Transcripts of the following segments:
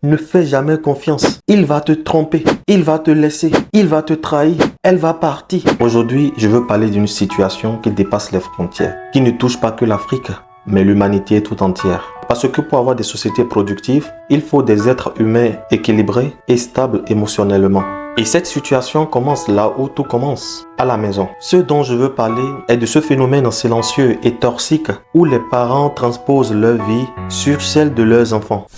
Ne fais jamais confiance. Il va te tromper. Il va te laisser. Il va te trahir. Elle va partir. Aujourd'hui, je veux parler d'une situation qui dépasse les frontières, qui ne touche pas que l'Afrique, mais l'humanité tout entière. Parce que pour avoir des sociétés productives, il faut des êtres humains équilibrés et stables émotionnellement. Et cette situation commence là où tout commence, à la maison. Ce dont je veux parler est de ce phénomène silencieux et toxique où les parents transposent leur vie sur celle de leurs enfants.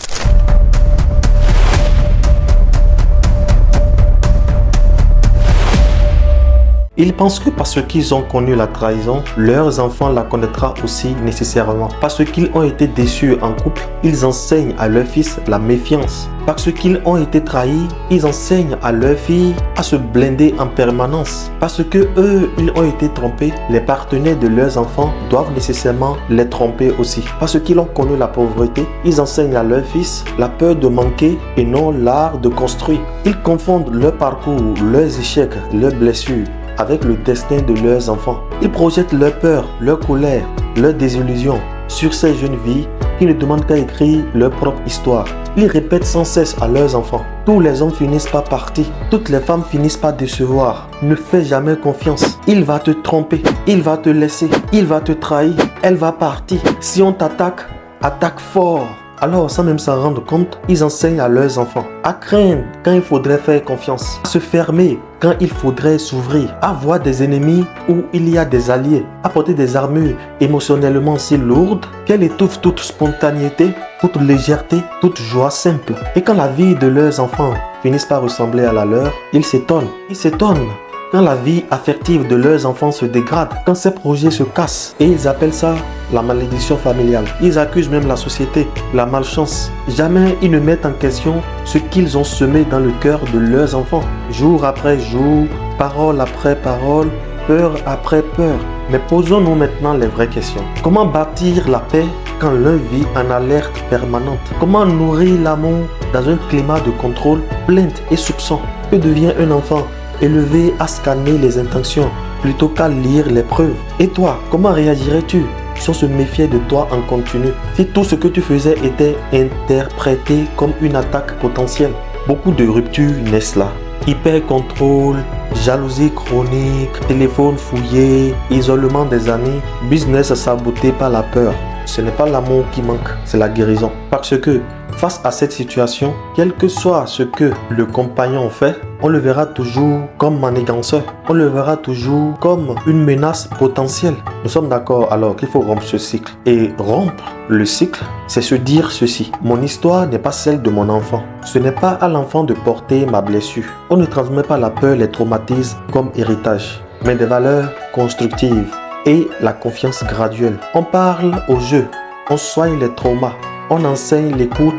Ils pensent que parce qu'ils ont connu la trahison, leurs enfants la connaîtront aussi nécessairement. Parce qu'ils ont été déçus en couple, ils enseignent à leurs fils la méfiance. Parce qu'ils ont été trahis, ils enseignent à leurs filles à se blinder en permanence. Parce que eux, ils ont été trompés, les partenaires de leurs enfants doivent nécessairement les tromper aussi. Parce qu'ils ont connu la pauvreté, ils enseignent à leurs fils la peur de manquer et non l'art de construire. Ils confondent leur parcours, leurs échecs, leurs blessures avec le destin de leurs enfants. Ils projettent leur peur, leur colère, leur désillusion sur ces jeunes filles qui ne demandent qu'à écrire leur propre histoire. Ils répètent sans cesse à leurs enfants: tous les hommes finissent par partir, toutes les femmes finissent par décevoir. Ne fais jamais confiance. Il va te tromper, il va te laisser, il va te trahir, elle va partir. Si on t'attaque, attaque fort. Alors, sans même s'en rendre compte, ils enseignent à leurs enfants à craindre quand il faudrait faire confiance, à se fermer quand il faudrait s'ouvrir, à voir des ennemis où il y a des alliés, à porter des armures émotionnellement si lourdes qu'elles étouffent toute spontanéité, toute légèreté, toute joie simple. Et quand la vie de leurs enfants finit par ressembler à la leur, ils s'étonnent. Ils s'étonnent quand la vie affective de leurs enfants se dégrade, quand ces projets se cassent. Et ils appellent ça la malédiction familiale. Ils accusent même la société, la malchance. Jamais ils ne mettent en question ce qu'ils ont semé dans le cœur de leurs enfants. Jour après jour, parole après parole, peur après peur. Mais posons-nous maintenant les vraies questions. Comment bâtir la paix quand l'un vit en alerte permanente? Comment nourrir l'amour dans un climat de contrôle, plainte et soupçon? Que devient un enfant élevé à scanner les intentions plutôt qu'à lire les preuves? Et toi, comment réagirais-tu si on se méfiait de toi en continu? Si tout ce que tu faisais était interprété comme une attaque potentielle? Beaucoup de ruptures naissent là. Hyper-contrôle, jalousie chronique, téléphone fouillé, isolement des amis, business saboté par la peur. Ce n'est pas l'amour qui manque, c'est la guérison. Parce que face à cette situation, quel que soit ce que le compagnon fait, on le verra toujours comme maniganceur. On le verra toujours comme une menace potentielle. Nous sommes d'accord alors qu'il faut rompre ce cycle. Et rompre le cycle, c'est se dire ceci: mon histoire n'est pas celle de mon enfant. Ce n'est pas à l'enfant de porter ma blessure. On ne transmet pas la peur, les traumatismes comme héritage, mais des valeurs constructives et la confiance graduelle. On parle au jeu, on soigne les traumas, on enseigne l'écoute,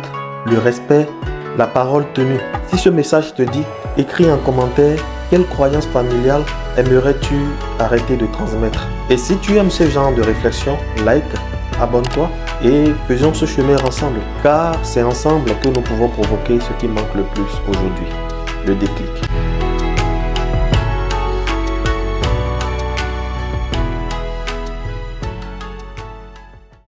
le respect, la parole tenue. Si ce message te dit, écris en commentaire quelle croyance familiale aimerais-tu arrêter de transmettre. Et si tu aimes ce genre de réflexion, like, abonne-toi et faisons ce chemin ensemble. Car c'est ensemble que nous pouvons provoquer ce qui manque le plus aujourd'hui, le déclic.